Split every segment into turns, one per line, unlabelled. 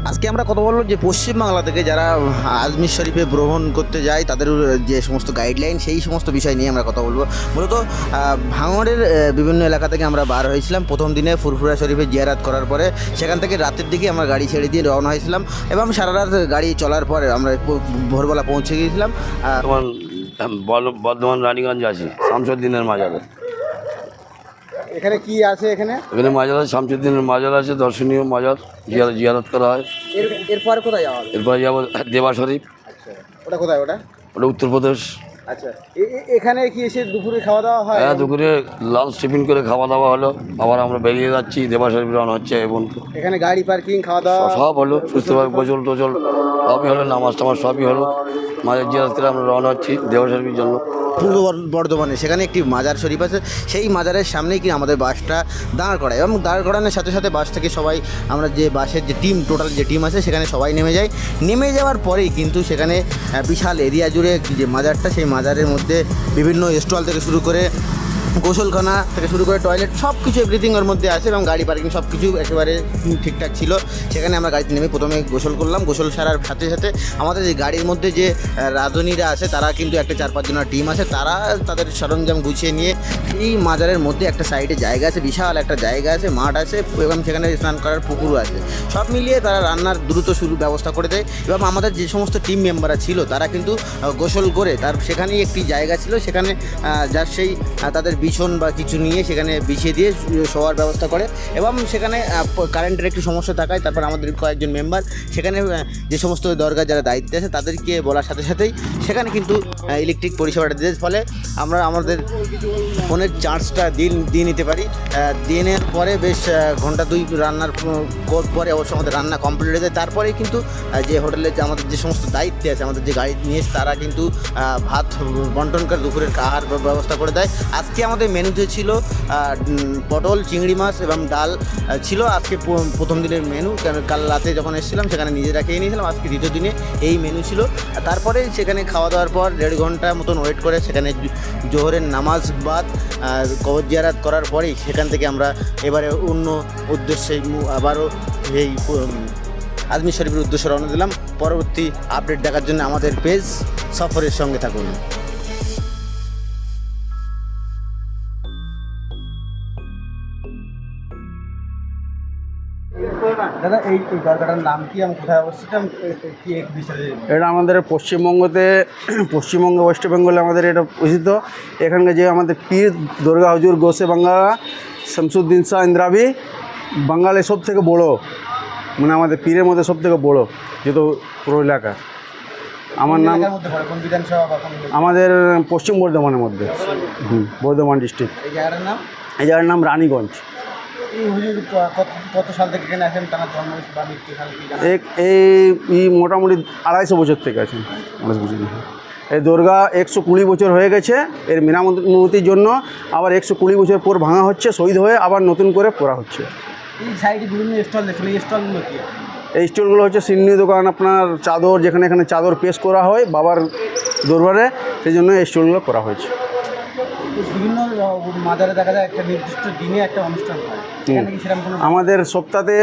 আজকে আমরা কথা বলবো যে পশ্চিমবাংলা থেকে যারা আজমির শরীফে ভ্রমণ করতে যায় তাদের যে সমস্ত গাইডলাইন সেই সমস্ত বিষয় নিয়ে আমরা কথা বলবো। মূলত ভাঙড়ের বিভিন্ন এলাকা থেকে আমরা বার হয়েছিলাম প্রথম দিনে ফুরফুরা শরীফে জিয়ারাত করার পরে। সেখান থেকে রাতের দিকে আমরা গাড়ি ছেড়ে দিয়ে রওনা হয়েছিলাম এবং সারা রাত গাড়ি চলার পরে আমরা ভোরবেলা পৌঁছে গিয়েছিলাম
তোমার বর্ধমান রানীগঞ্জ আছে শামসুদ্দিনের মাজারে।
এখানে কি আছে? এখানে
মাজার আছে, শামসুদ্দিনের মাজার আছে, দর্শনীয় মাজার, জিয়ারত করা হয়।
এরপরে কোথায় যাওয়া হবে?
এরপরে যাবো দেবা শরীফ।
আচ্ছা, ওটা কোথায়? ওটা
উত্তরপ্রদেশ।
আচ্ছা, এখানে কি এসে দুপুরে খাওয়া দাওয়া হয়?
হ্যাঁ, দুপুরে লাঞ্চ টিফিন করে খাওয়া দাওয়া হলো, আবার আমরা বেরিয়ে যাচ্ছি। দেবা শরীফ রান হচ্ছে এবং
এখানে গাড়ি পার্কিং খাওয়া দাওয়া
সব হলো সুস্থভাবে, গোসল টোজল সবই হলো, নামাজ টামাজ সবই হলো। মাজার জিয়ারত করে আমরা রওনা হচ্ছি দেবা শরীফের জন্য।
পূর্ব বর্ধমানে সেখানে একটি মাজার শরীফ আছে, সেই মাজারের সামনেই কি আমাদের বাসটা দাঁড় করায় এবং দাঁড় করানোর সাথে সাথে বাস থেকে সবাই, আমরা যে বাসের যে টিম, টোটাল যে টিম আছে সেখানে সবাই নেমে যায়। নেমে যাওয়ার পরেই কিন্তু সেখানে বিশাল এরিয়া জুড়ে যে মাজারটা, সেই মাজারের মধ্যে বিভিন্ন স্টল থেকে শুরু করে গোসলখানা থেকে শুরু করে টয়লেট সব কিছু এভরিথিং ওর মধ্যে আছে এবং গাড়ি পার্কিং সব কিছু একেবারে ঠিকঠাক ছিল। সেখানে আমরা গাড়িতে নেমে প্রথমে গোসল করলাম। গোসল সারার সাথে সাথে আমাদের যে গাড়ির মধ্যে যে রাঁধুনিরা আছে তারা কিন্তু একটা 4-5 জনের টিম আছে, তারা তাদের সরঞ্জাম গুছিয়ে নিয়ে এই মাজারের মধ্যে একটা সাইডে জায়গা আছে, বিশাল একটা জায়গা আছে, মাঠ আছে এবং সেখানে স্নান করার পুকুরও আছে। সব মিলিয়ে তারা রান্নার দ্রুত ব্যবস্থা করে দেয় এবং আমাদের যে সমস্ত টিম মেম্বাররা ছিল তারা কিন্তু গোসল করে সেখানেই একটি জায়গা ছিল, সেখানে যার সেই তাদের বিছন বা কিছু নিয়ে সেখানে বিছিয়ে দিয়ে শোয়ার ব্যবস্থা করে এবং সেখানে কারেন্টের একটু সমস্যা থাকায় তারপর আমাদের কয়েকজন মেম্বার সেখানে যে সমস্ত দরগা যারা দায়িত্বে আছে তাদেরকে বলার সাথে সাথেই সেখানে কিন্তু ইলেকট্রিক পরিষেবাটা দিয়ে, ফলে আমরা আমাদের ফোনের চার্জটা দিয়ে নিতে পারি। দিনের পরে বেশ ঘন্টা 2 রান্নার পরে অবশ্য আমাদের রান্না কমপ্লিট হয়ে যায়। তারপরেই কিন্তু যে হোটেলে আমাদের যে সমস্ত দায়িত্বে আছে, আমাদের যে গাড়ি নিয়ে তারা কিন্তু ভাত বন্টন করে দুপুরের আহার ব্যবস্থা করে দেয়। আজকে আমাদের মেনুতে ছিল পটল, চিংড়ি মাছ এবং ডাল ছিল আজকে প্রথম দিনের মেনু। কারণ কাল রাতে যখন এসেছিলাম সেখানে নিজেরা খেয়ে নিয়েছিলাম, আজকে দ্বিতীয় দিনে এই মেনু ছিল। তারপরে সেখানে খাওয়া দাওয়ার পর 1.5 ঘন্টা মতন ওয়েট করে সেখানে জোহরের নামাজ বাদ কবর জিয়ারাত করার পরেই সেখান থেকে আমরা এবারে অন্য উদ্দেশ্যে আবারও এই আজমির শরীফের উদ্দেশ্যে রওনা দিলাম। পরবর্তী আপডেট দেখার জন্য আমাদের পেজ সফরের সঙ্গে থাকুন। দাদা, এই দরগাটার নাম কি এবং কোথায় অবস্থিত কি এক বিষয়?
এটা আমাদের পশ্চিমবঙ্গ ওয়েস্ট বেঙ্গলে আমাদের এটা প্রসিদ্ধ। এখানকার যে আমাদের পীর দুর্গা হুজুর গোসে বাংলা শামসুদ্দিন শাহ ইন্দ্রাবি বাঙালি সব থেকে বড়, মানে আমাদের পীরের মধ্যে সব থেকে বড় যেহেতু পুরো এলাকা। আমার নাম আমাদের পশ্চিম বর্ধমানের মধ্যে, বর্ধমান ডিস্ট্রিক্ট।
এই জায়গাটার নাম?
এই জায়গার নাম রানীগঞ্জ।
এই হুজুর কত সাল থেকে এখানে আছেন? তার জন্ম বা মৃত্যু সাল কি?
এই মোটামুটি 250 বছর থেকে আছেন। 250 বছর। এই দুর্গা 120 বছর হয়ে গেছে। এর মেরামতির জন্য আবার 120 বছর পর ভাঙা হচ্ছে, শহীদ হয়ে আবার নতুন করে করা হচ্ছে।
এই সাইডে বিভিন্ন স্টল দেখুন, এই স্টলগুলো কি?
এই স্টলগুলো হচ্ছে সিন্নি দোকান, আপনার চাদর, যেখানে এখানে চাদর পেশ করা হয় বাবার দরবারে, সেই জন্য এই স্টলগুলো করা হয়েছে।
বিভিন্ন মাজারে দেখা যায় একটা নির্দিষ্ট দিনে একটা অনুষ্ঠান হয়, এখানে কি সেরকম কোনো?
আমাদের সপ্তাহে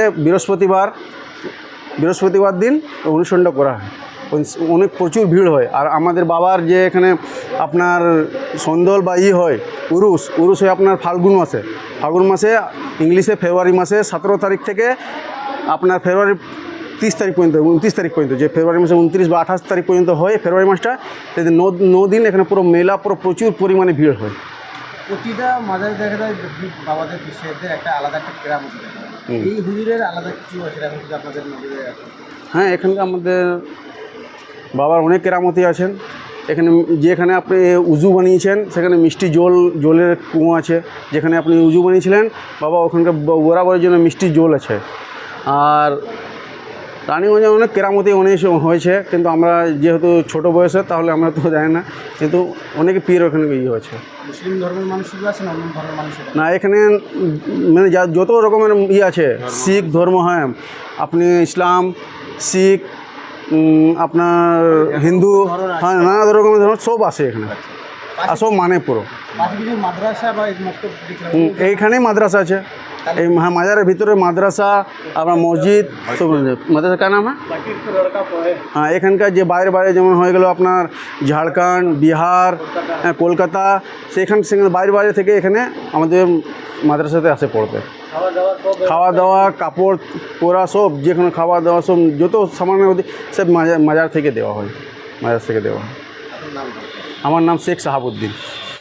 বৃহস্পতিবার দিন অনুষ্ঠানটা করা হয়, অনেক প্রচুর ভিড় হয়। আর আমাদের বাবার যে এখানে আপনার সন্দল বা হয় উরুস হয় আপনার ফাল্গুন মাসে ইংলিশে ফেব্রুয়ারি মাসে 17 তারিখ থেকে আপনার ফেব্রুয়ারি 30 তারিখ পর্যন্ত, 29 তারিখ পর্যন্ত, যে ফেব্রুয়ারি মাসে 29 বা 28 তারিখ পর্যন্ত হয় ফেব্রুয়ারি মাসটা। সেদিন 9 দিন এখানে পুরো মেলা, পুরো প্রচুর পরিমাণে ভিড় হয়।
প্রতিটা মাজারে দেখা যায় বাবাদের বিশ্বের একটা আলাদা একটা কেরামতি দেখা যায়। এই হুজুরের আলাদা কিছু আছে এখন কিন্তু আপনাদের নজরে আছে?
হ্যাঁ, এখানকার আমাদের বাবার অনেক কেরামতি আছেন। যেখানে আপনি উজু বানিয়েছেন সেখানে মিষ্টি জলের কুয়ো আছে। যেখানে আপনি উজু বানিয়েছিলেন বাবা, ওখানকার বরাবরের জন্য মিষ্টি জল আছে। আর রানীগঞ্জে অনেক কেরামতি অনেক হয়েছে, কিন্তু আমরা যেহেতু ছোটো বয়সে তাহলে আমরা তো জানি না, কিন্তু অনেকে পীর ওখানে হয়েছে।
মুসলিম ধর্মের মানুষগুলো আছে না অন্য ধর্মের মানুষ? না,
এখানে মানে যত রকমের আছে, শিখ ধর্ম, হ্যাঁ আপনি ইসলাম, শিখ, আপনার হিন্দু, হ্যাঁ নানা রকমের ধর্ম সব আছে এখানে, আর সব মানে পুরো।
মাদ্রাসা বা
এইখানেই মাদ্রাসা আছে। এই হ্যাঁ মাজারের ভিতরে মাদ্রাসা আপনার মসজিদ সব মাদ্রাসা কার নাম হ্যাঁ এখানকার যে বাইরে বাইরে যেমন হয়ে গেল আপনার ঝাড়খণ্ড বিহার কলকাতা সেখানে বাইরে বাইরে থেকে এখানে আমাদের মাদ্রাসাতে আসে পড়তে। খাওয়া দাওয়া কাপড় পরা সব যে কোনো খাওয়া দাওয়া সব যত সামান্য সব মাজার থেকে দেওয়া হয়, মাজার থেকে দেওয়া হয়। আমার নাম শেখ সাহাবুদ্দিন।